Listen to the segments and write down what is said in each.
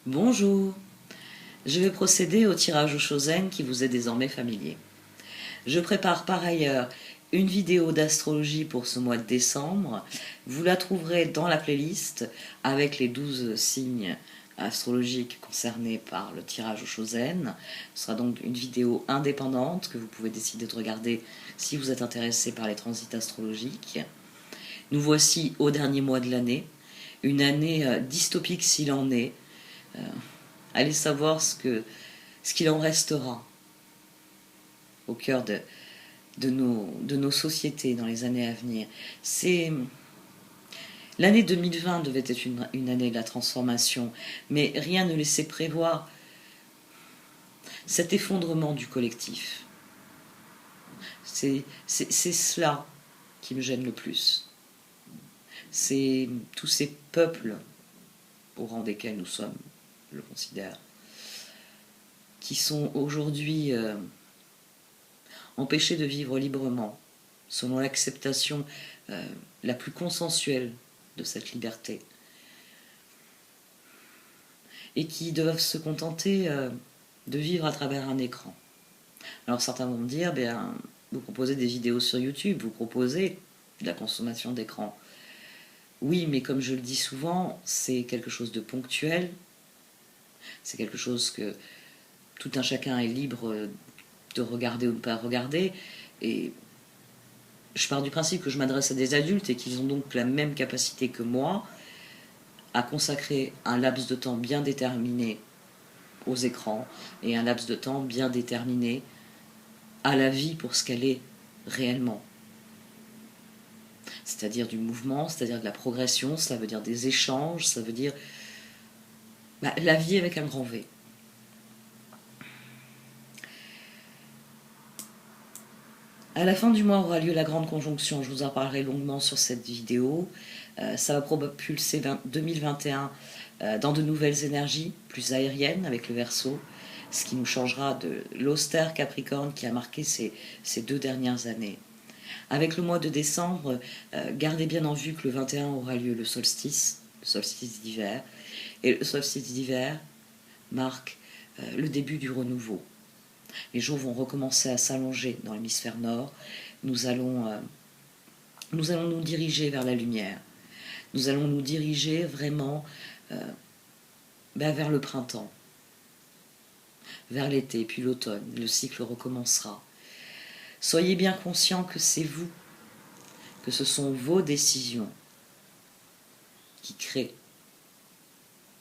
Bonjour, je vais procéder au tirage au Chosen qui vous est désormais familier. Je prépare par ailleurs une vidéo d'astrologie pour ce mois de décembre. Vous la trouverez dans la playlist avec les 12 signes astrologiques concernés par le tirage au Chosen. Ce sera donc une vidéo indépendante que vous pouvez décider de regarder si vous êtes intéressé par les transits astrologiques. Nous voici au dernier mois de l'année, une année dystopique s'il en est. Allez savoir ce qu'il en restera au cœur de nos sociétés dans les années à venir. L'année 2020 devait être une année de la transformation, mais rien ne laissait prévoir cet effondrement du collectif. C'est cela qui me gêne le plus. C'est tous ces peuples, au rang desquels nous sommes, je le considère, qui sont aujourd'hui empêchés de vivre librement, selon l'acceptation la plus consensuelle de cette liberté, et qui doivent se contenter de vivre à travers un écran. Alors certains vont me dire, vous proposez des vidéos sur YouTube, vous proposez de la consommation d'écran. Oui, mais comme je le dis souvent, c'est quelque chose de ponctuel, c'est quelque chose que tout un chacun est libre de regarder ou de ne pas regarder, et je pars du principe que je m'adresse à des adultes et qu'ils ont donc la même capacité que moi à consacrer un laps de temps bien déterminé aux écrans et un laps de temps bien déterminé à la vie pour ce qu'elle est réellement. C'est-à-dire du mouvement, c'est-à-dire de la progression, ça veut dire des échanges, ça veut dire la vie avec un grand V. À la fin du mois aura lieu la grande conjonction, je vous en parlerai longuement sur cette vidéo. Ça va propulser 2021 dans de nouvelles énergies, plus aériennes avec le Verseau, ce qui nous changera de l'austère Capricorne qui a marqué ces 2 dernières années. Avec le mois de décembre, gardez bien en vue que le 21 aura lieu le solstice d'hiver, et le solstice d'hiver marque le début du renouveau. Les jours vont recommencer à s'allonger dans l'hémisphère nord. Nous allons nous diriger vers la lumière. Nous allons nous diriger vraiment vers le printemps, vers l'été, puis l'automne. Le cycle recommencera. Soyez bien conscients que c'est vous, que ce sont vos décisions qui créent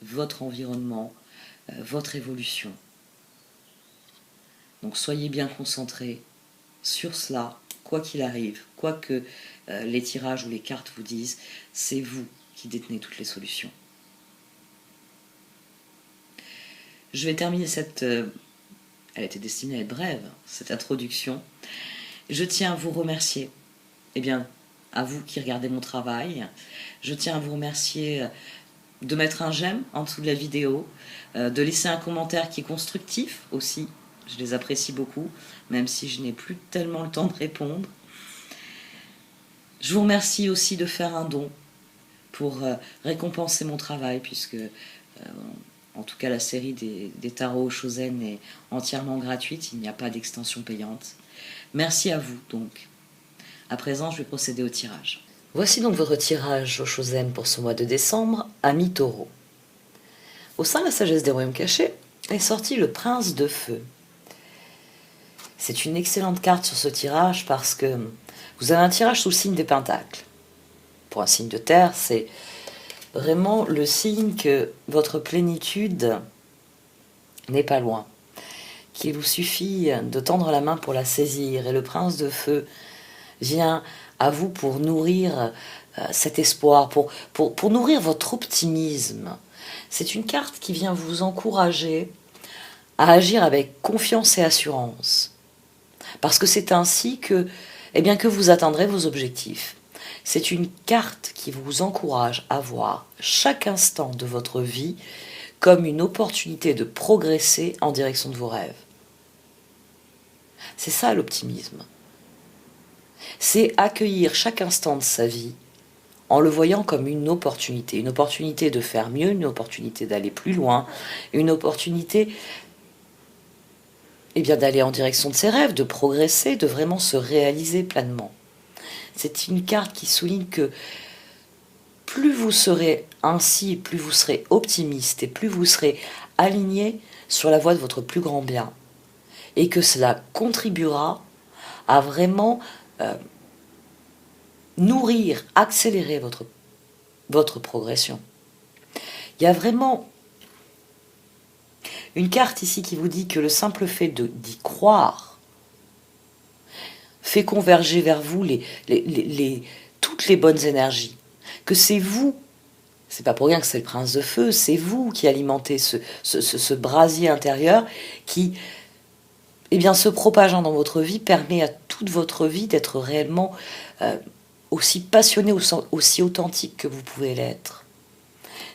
votre environnement, votre évolution. Donc soyez bien concentrés sur cela, quoi qu'il arrive, quoi que les tirages ou les cartes vous disent, c'est vous qui détenez toutes les solutions. Je vais terminer elle était destinée à être brève, cette introduction. Je tiens à vous remercier, à vous qui regardez mon travail. Je tiens à vous remercier de mettre un j'aime en dessous de la vidéo, de laisser un commentaire qui est constructif aussi. Je les apprécie beaucoup, même si je n'ai plus tellement le temps de répondre. Je vous remercie aussi de faire un don pour récompenser mon travail, puisque en tout cas la série des tarots Chosen est entièrement gratuite, il n'y a pas d'extension payante. Merci à vous donc. À présent, je vais procéder au tirage. Voici donc votre tirage au Chosen pour ce mois de décembre, Ami Taureau. Au sein de la sagesse des royaumes cachés est sorti le prince de feu. C'est une excellente carte sur ce tirage parce que vous avez un tirage sous le signe des pentacles. Pour un signe de terre, c'est vraiment le signe que votre plénitude n'est pas loin, qu'il vous suffit de tendre la main pour la saisir. Et le prince de feu vient à vous pour nourrir cet espoir, pour nourrir votre optimisme. C'est une carte qui vient vous encourager à agir avec confiance et assurance. Parce que c'est ainsi que vous atteindrez vos objectifs. C'est une carte qui vous encourage à voir chaque instant de votre vie comme une opportunité de progresser en direction de vos rêves. C'est ça l'optimisme. C'est accueillir chaque instant de sa vie en le voyant comme une opportunité de faire mieux, une opportunité d'aller plus loin, une opportunité d'aller en direction de ses rêves, de progresser, de vraiment se réaliser pleinement. C'est une carte qui souligne que plus vous serez ainsi, plus vous serez optimiste et plus vous serez aligné sur la voie de votre plus grand bien. Et que cela contribuera à vraiment nourrir, accélérer votre progression. Il y a vraiment une carte ici qui vous dit que le simple fait d'y croire fait converger vers vous toutes les bonnes énergies. Que c'est vous, c'est pas pour rien que c'est le prince de feu, c'est vous qui alimentez ce brasier intérieur qui, se propageant dans votre vie, permet à toute votre vie d'être réellement aussi passionné, aussi authentique que vous pouvez l'être.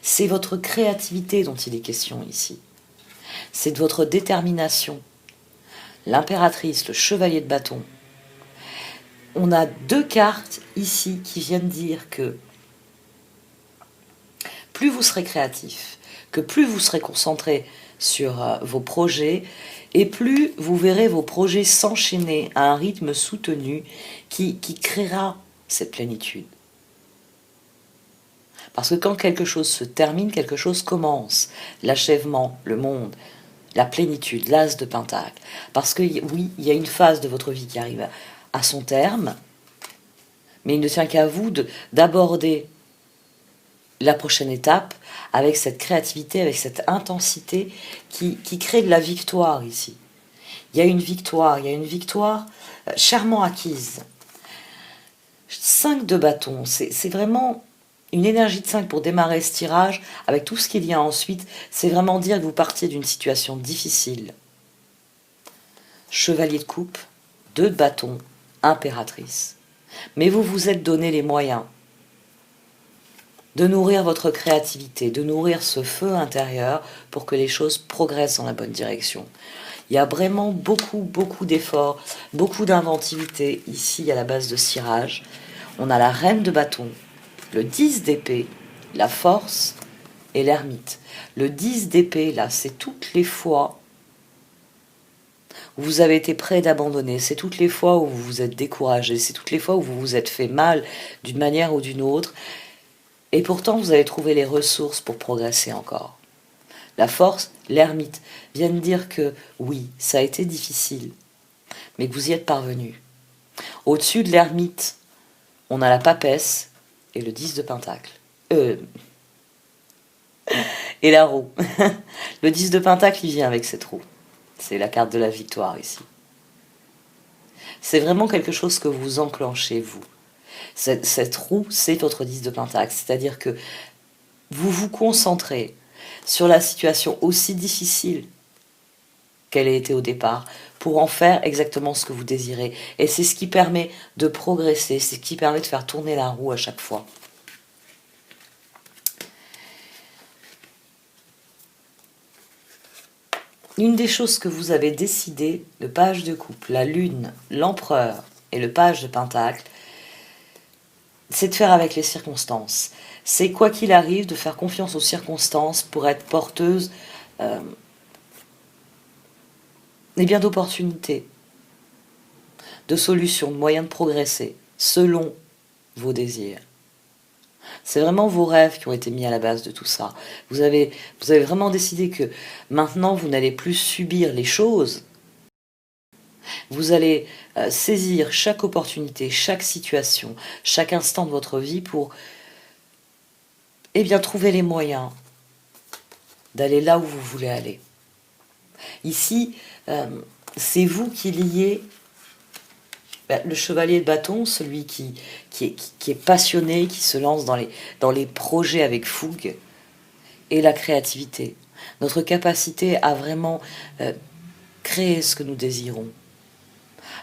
C'est votre créativité dont il est question ici. C'est de votre détermination. L'impératrice, le chevalier de bâton. On a 2 cartes ici qui viennent dire que plus vous serez créatif, que plus vous serez concentré sur vos projets, et plus vous verrez vos projets s'enchaîner à un rythme soutenu qui créera cette plénitude. Parce que quand quelque chose se termine, quelque chose commence. L'achèvement, le monde, la plénitude, l'as de pentacle. Parce que oui, il y a une phase de votre vie qui arrive à son terme, mais il ne tient qu'à vous d'aborder la prochaine étape avec cette créativité, avec cette intensité qui crée de la victoire ici. Il y a une victoire chèrement acquise. 5 de bâton, c'est vraiment une énergie de 5 pour démarrer ce tirage, avec tout ce qu'il y a ensuite, c'est vraiment dire que vous partiez d'une situation difficile. Chevalier de coupe, 2 de bâton, impératrice. Mais vous vous êtes donné les moyens de nourrir votre créativité, de nourrir ce feu intérieur pour que les choses progressent dans la bonne direction. Il y a vraiment beaucoup d'efforts, beaucoup d'inventivité ici à la base de ce tirage. On a la reine de bâton, le 10 d'épée, la force et l'ermite. Le 10 d'épée, là, c'est toutes les fois où vous avez été prêt d'abandonner, c'est toutes les fois où vous vous êtes découragé, c'est toutes les fois où vous vous êtes fait mal d'une manière ou d'une autre, et pourtant vous avez trouvé les ressources pour progresser encore. La force, l'ermite, viennent dire que oui, ça a été difficile, mais que vous y êtes parvenu. Au-dessus de l'ermite, on a la papesse et le 10 de pentacle. Et la roue. Le 10 de pentacle, il vient avec cette roue. C'est la carte de la victoire ici. C'est vraiment quelque chose que vous enclenchez, vous. Cette roue, c'est votre 10 de pentacle. C'est-à-dire que vous vous concentrez sur la situation aussi difficile qu'elle a été au départ, pour en faire exactement ce que vous désirez. Et c'est ce qui permet de progresser, c'est ce qui permet de faire tourner la roue à chaque fois. Une des choses que vous avez décidé, le page de coupe, la lune, l'empereur et le page de pentacle, c'est de faire avec les circonstances. C'est quoi qu'il arrive, de faire confiance aux circonstances pour être porteuse d'opportunités, de solutions, de moyens de progresser, selon vos désirs. C'est vraiment vos rêves qui ont été mis à la base de tout ça. Vous avez vraiment décidé que maintenant, vous n'allez plus subir les choses. Vous allez saisir chaque opportunité, chaque situation, chaque instant de votre vie pour trouver les moyens d'aller là où vous voulez aller. Ici, c'est vous qui liez le chevalier de bâton, celui qui est passionné, qui se lance dans les projets avec fougue, et la créativité. Notre capacité à vraiment créer ce que nous désirons,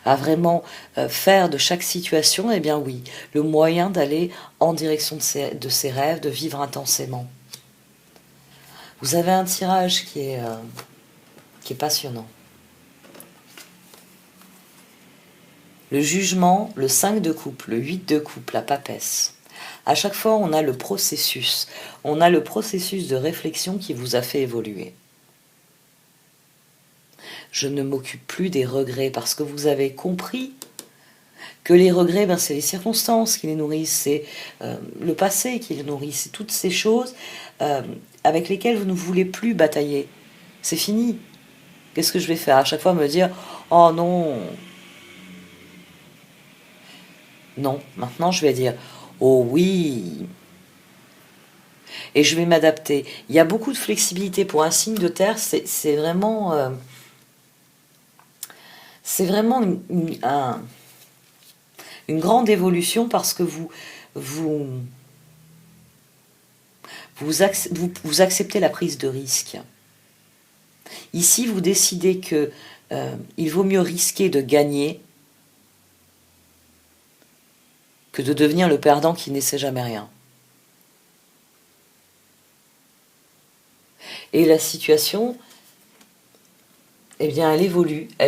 à vraiment faire de chaque situation, le moyen d'aller en direction de ses rêves, de vivre intensément. Vous avez un tirage qui est passionnant. Le jugement, le 5 de coupe, le 8 de coupe, la papesse. À chaque fois, on a le processus. On a le processus de réflexion qui vous a fait évoluer. Je ne m'occupe plus des regrets parce que vous avez compris que les regrets, ben, c'est les circonstances qui les nourrissent, c'est le passé qui les nourrit, c'est toutes ces choses avec lesquelles vous ne voulez plus batailler. C'est fini. Qu'est-ce que je vais faire? À chaque fois me dire, oh non, non. Maintenant, je vais dire, oh oui. Et je vais m'adapter. Il y a beaucoup de flexibilité pour un signe de terre, c'est vraiment... c'est vraiment une grande évolution parce que vous acceptez la prise de risque. Ici, vous décidez que il vaut mieux risquer de gagner que de devenir le perdant qui n'essaie jamais rien. Et la situation, eh bien, elle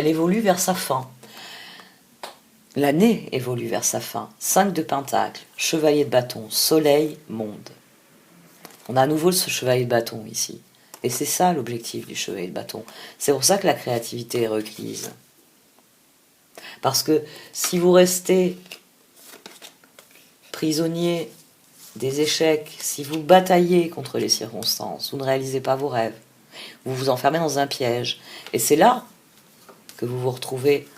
évolue vers sa fin. L'année évolue vers sa fin. 5 de Pentacle, chevalier de bâton, soleil, monde. On a à nouveau ce chevalier de bâton ici. Et c'est ça l'objectif du chevalier de bâton. C'est pour ça que la créativité est requise. Parce que si vous restez prisonnier des échecs, si vous bataillez contre les circonstances, vous ne réalisez pas vos rêves, vous vous enfermez dans un piège. Et c'est là que vous vous retrouvez,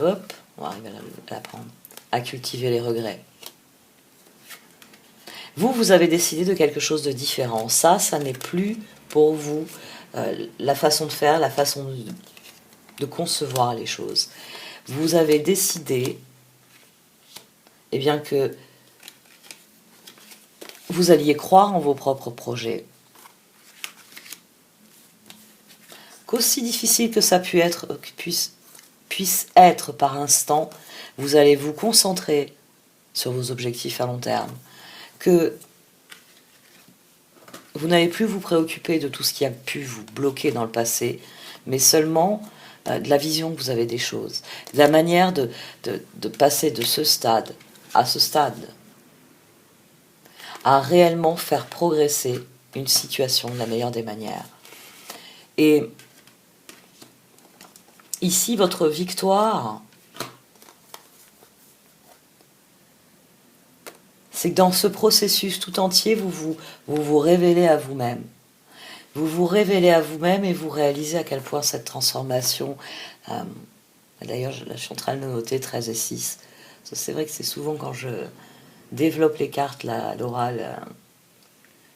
hop, on va arriver à l'apprendre, à cultiver les regrets. Vous avez décidé de quelque chose de différent. Ça n'est plus pour vous la façon de faire, la façon de concevoir les choses. Vous avez décidé, eh bien, que vous alliez croire en vos propres projets. Qu'aussi difficile que ça puisse être par instant, vous allez vous concentrer sur vos objectifs à long terme. Que vous n'allez plus vous préoccuper de tout ce qui a pu vous bloquer dans le passé, mais seulement de la vision que vous avez des choses, de la manière de passer de ce stade à ce stade, à réellement faire progresser une situation de la meilleure des manières. Et ici, votre victoire, c'est que dans ce processus tout entier, vous révélez à vous-même. Vous vous révélez à vous-même et vous réalisez à quel point cette transformation... d'ailleurs, je suis en train de le noter, 13 et 6. C'est vrai que c'est souvent quand je développe les cartes, l'oral,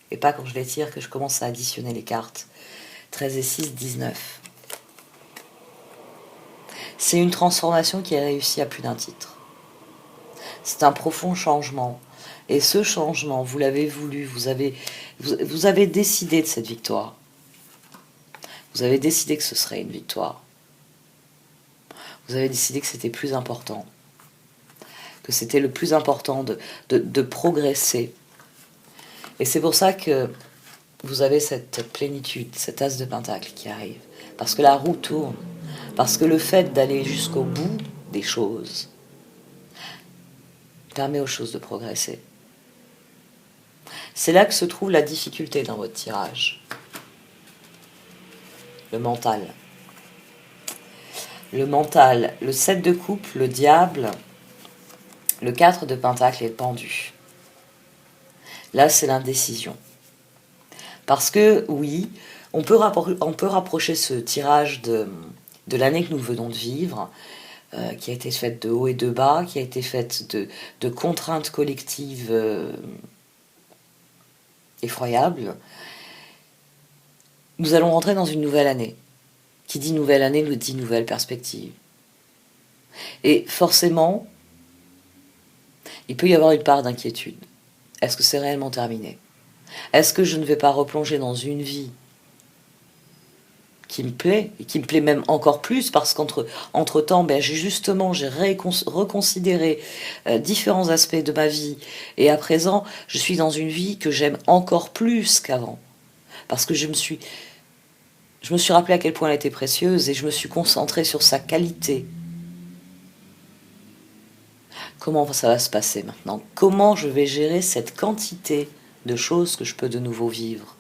et pas quand je les tire, que je commence à additionner les cartes. 13 et 6, 19. C'est une transformation qui est réussie à plus d'un titre. C'est un profond changement. Et ce changement, vous l'avez voulu, vous avez décidé de cette victoire. Vous avez décidé que ce serait une victoire. Vous avez décidé que c'était plus important. Que c'était le plus important de progresser. Et c'est pour ça que vous avez cette plénitude, cet as de pentacle qui arrive. Parce que la roue tourne. Parce que le fait d'aller jusqu'au bout des choses permet aux choses de progresser. C'est là que se trouve la difficulté dans votre tirage. Le mental. Le mental, le 7 de coupe, le diable, le 4 de pentacle et le pendu. Là, c'est l'indécision. Parce que, oui, on peut rapprocher ce tirage de l'année que nous venons de vivre, qui a été faite de haut et de bas, qui a été faite de contraintes collectives effroyables. Nous allons rentrer dans une nouvelle année. Qui dit nouvelle année nous dit nouvelle perspective. Et forcément, il peut y avoir une part d'inquiétude. Est-ce que c'est réellement terminé? Est-ce que je ne vais pas replonger dans une vie qui me plaît, et qui me plaît même encore plus, parce qu'entre-temps, j'ai reconsidéré différents aspects de ma vie, et à présent, je suis dans une vie que j'aime encore plus qu'avant, parce que je me suis rappelé à quel point elle était précieuse, et je me suis concentrée sur sa qualité. Comment ça va se passer maintenant? Comment je vais gérer cette quantité de choses que je peux de nouveau vivre?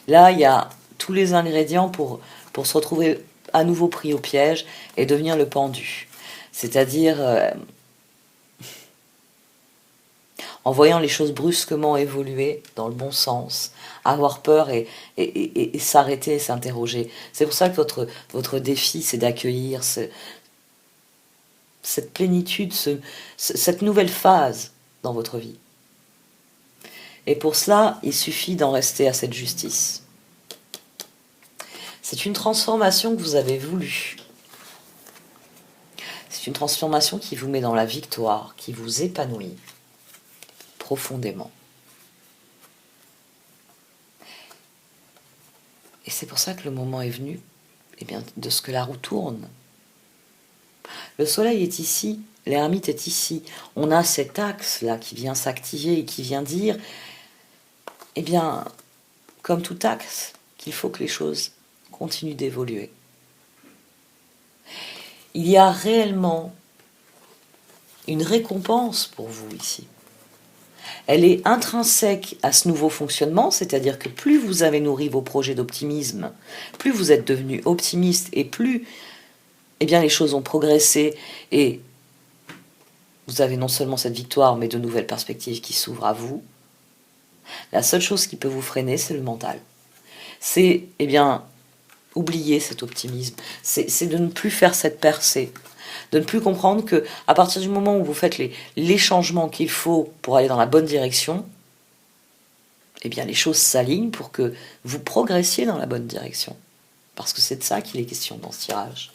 Là, il y a tous les ingrédients pour se retrouver à nouveau pris au piège et devenir le pendu. C'est-à-dire, en voyant les choses brusquement évoluer dans le bon sens, avoir peur et s'arrêter et s'interroger. C'est pour ça que votre défi, c'est d'accueillir cette plénitude, cette nouvelle phase dans votre vie. Et pour cela, il suffit d'en rester à cette justice. C'est une transformation que vous avez voulu. C'est une transformation qui vous met dans la victoire, qui vous épanouit profondément. Et c'est pour ça que le moment est venu, eh bien, de ce que la roue tourne. Le soleil est ici, l'ermite est ici. On a cet axe-là qui vient s'activer et qui vient dire, eh bien, comme tout axe, qu'il faut que les choses continuent d'évoluer. Il y a réellement une récompense pour vous ici. Elle est intrinsèque à ce nouveau fonctionnement, c'est-à-dire que plus vous avez nourri vos projets d'optimisme, plus vous êtes devenu optimiste et plus eh bien, les choses ont progressé et vous avez non seulement cette victoire, mais de nouvelles perspectives qui s'ouvrent à vous. La seule chose qui peut vous freiner, c'est le mental. C'est, eh bien, oublier cet optimisme. C'est de ne plus faire cette percée. De ne plus comprendre que à partir du moment où vous faites les changements qu'il faut pour aller dans la bonne direction, eh bien, les choses s'alignent pour que vous progressiez dans la bonne direction. Parce que c'est de ça qu'il est question dans ce tirage.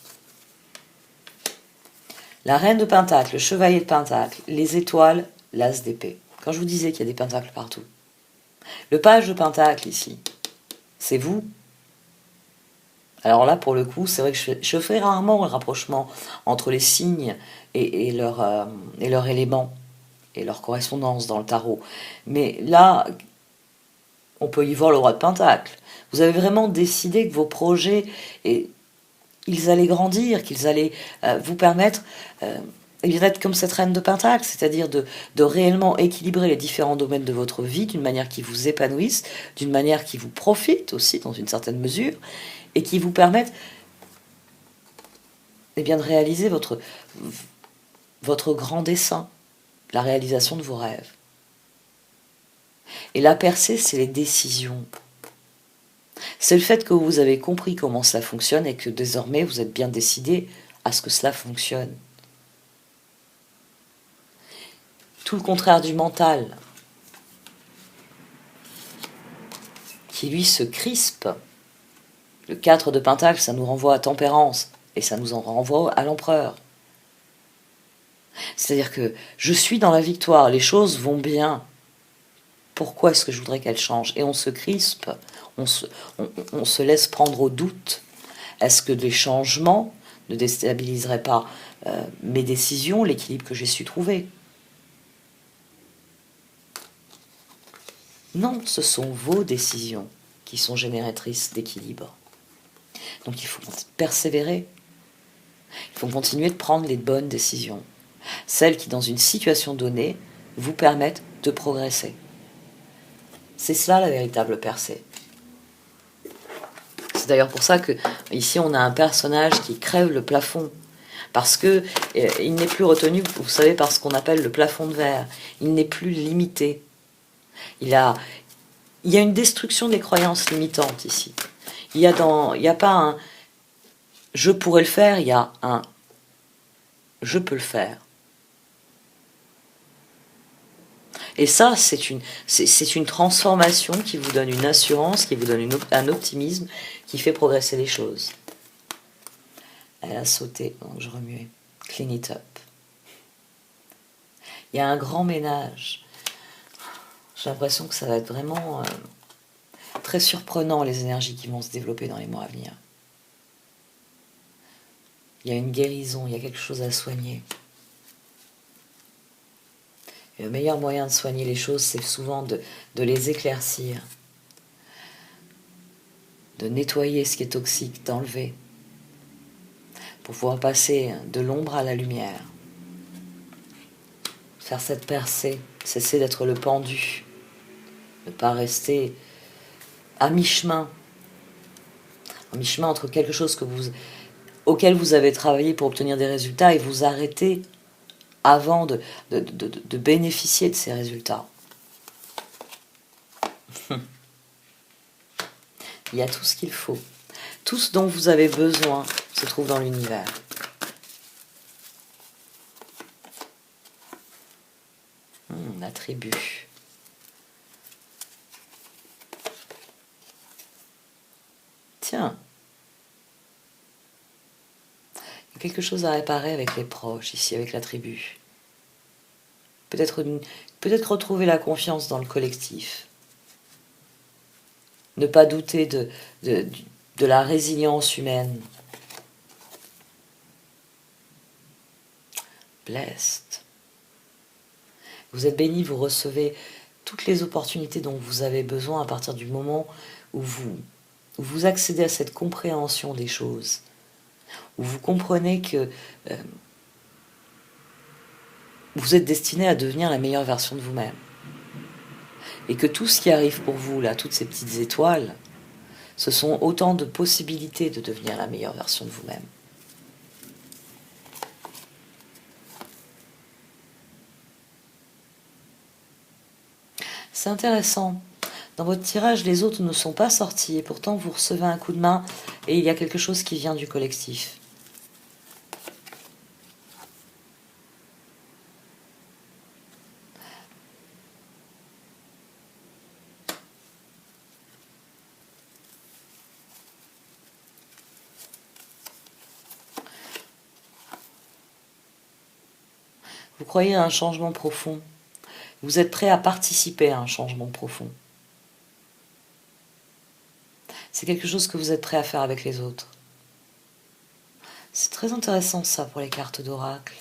La reine de Pentacle, le chevalier de Pentacle, les étoiles, l'as d'épée. Quand je vous disais qu'il y a des pentacles partout. Le page de Pentacle ici, c'est vous. Alors là, pour le coup, c'est vrai que je fais rarement le rapprochement entre les signes et leur élément et leur correspondance dans le tarot. Mais là, on peut y voir le roi de Pentacle. Vous avez vraiment décidé que vos projets, ils allaient grandir, qu'ils allaient vous permettre d'être comme cette reine de Pentacle, c'est-à-dire de réellement équilibrer les différents domaines de votre vie d'une manière qui vous épanouisse, d'une manière qui vous profite aussi dans une certaine mesure, et qui vous permette eh bien, de réaliser votre grand dessein, la réalisation de vos rêves. Et la percée, c'est les décisions. C'est le fait que vous avez compris comment cela fonctionne et que désormais vous êtes bien décidé à ce que cela fonctionne. Tout le contraire du mental, qui lui se crispe. Le 4 de Pentacle, ça nous renvoie à tempérance, et ça nous en renvoie à l'empereur. C'est-à-dire que je suis dans la victoire, les choses vont bien. Pourquoi est-ce que je voudrais qu'elles changent? Et on se crispe, on se laisse prendre au doute. Est-ce que les changements ne déstabiliseraient pas mes décisions, l'équilibre que j'ai su trouver? Non, ce sont vos décisions qui sont génératrices d'équilibre. Donc il faut persévérer. Il faut continuer de prendre les bonnes décisions. Celles qui, dans une situation donnée, vous permettent de progresser. C'est cela la véritable percée. C'est d'ailleurs pour ça que ici on a un personnage qui crève le plafond. Parce que il n'est plus retenu, vous savez, par ce qu'on appelle le plafond de verre. Il n'est plus limité. Il y a une destruction des croyances limitantes ici. Il y a pas un je pourrais le faire, il y a un je peux le faire. Et ça, c'est une transformation qui vous donne une assurance, qui vous donne un optimisme, qui fait progresser les choses. Elle a sauté, donc je remuais. Clean it up. Il y a un grand ménage. J'ai l'impression que ça va être vraiment très surprenant, les énergies qui vont se développer dans les mois à venir. Il y a une guérison, il y a quelque chose à soigner. Et le meilleur moyen de soigner les choses, c'est souvent de les éclaircir, de nettoyer ce qui est toxique, d'enlever, pour pouvoir passer de l'ombre à la lumière. Faire cette percée, cesser d'être le pendu, ne pas rester à mi-chemin, entre quelque chose auquel vous avez travaillé pour obtenir des résultats et vous arrêter avant de bénéficier de ces résultats. Il y a tout ce qu'il faut. Tout ce dont vous avez besoin se trouve dans l'univers. La tribu. Tiens. Il y a quelque chose à réparer avec les proches, ici, avec la tribu. Peut-être retrouver la confiance dans le collectif. Ne pas douter de la résilience humaine. Blessed. Vous êtes béni, vous recevez toutes les opportunités dont vous avez besoin à partir du moment où vous accédez à cette compréhension des choses, où vous comprenez que vous êtes destiné à devenir la meilleure version de vous-même. Et que tout ce qui arrive pour vous, là, toutes ces petites étoiles, ce sont autant de possibilités de devenir la meilleure version de vous-même. C'est intéressant. Dans votre tirage, les autres ne sont pas sortis et pourtant vous recevez un coup de main et il y a quelque chose qui vient du collectif. Vous croyez à un changement profond. Vous êtes prêt à participer à un changement profond. C'est quelque chose que vous êtes prêt à faire avec les autres. C'est très intéressant ça pour les cartes d'oracle.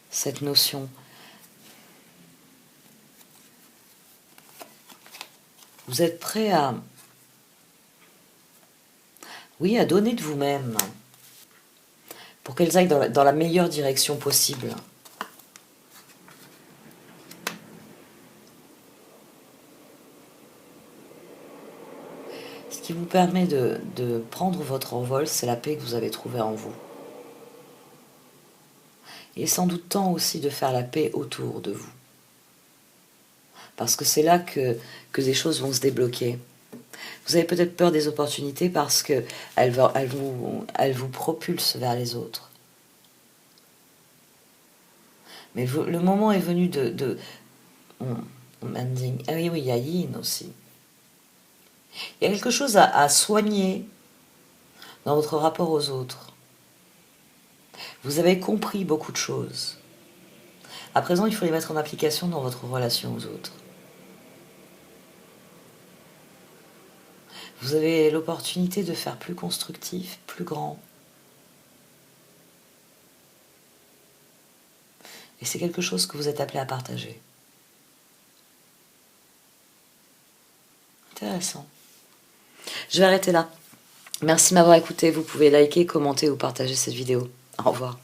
Cette notion. Vous êtes prêt à... Oui, à donner de vous-même. Pour qu'elles aillent dans la meilleure direction possible. Ce qui vous permet de prendre votre envol, c'est la paix que vous avez trouvée en vous. Il est sans doute temps aussi de faire la paix autour de vous. Parce que c'est là que des choses vont se débloquer. Vous avez peut-être peur des opportunités parce qu'elles vous propulsent vers les autres. Mais le moment est venu de mending. Ah oui, il y a yin aussi. Il y a quelque chose à soigner dans votre rapport aux autres. Vous avez compris beaucoup de choses. À présent, il faut les mettre en application dans votre relation aux autres. Vous avez l'opportunité de faire plus constructif, plus grand. Et c'est quelque chose que vous êtes appelé à partager. Intéressant. Je vais arrêter là. Merci de m'avoir écouté. Vous pouvez liker, commenter ou partager cette vidéo. Au revoir.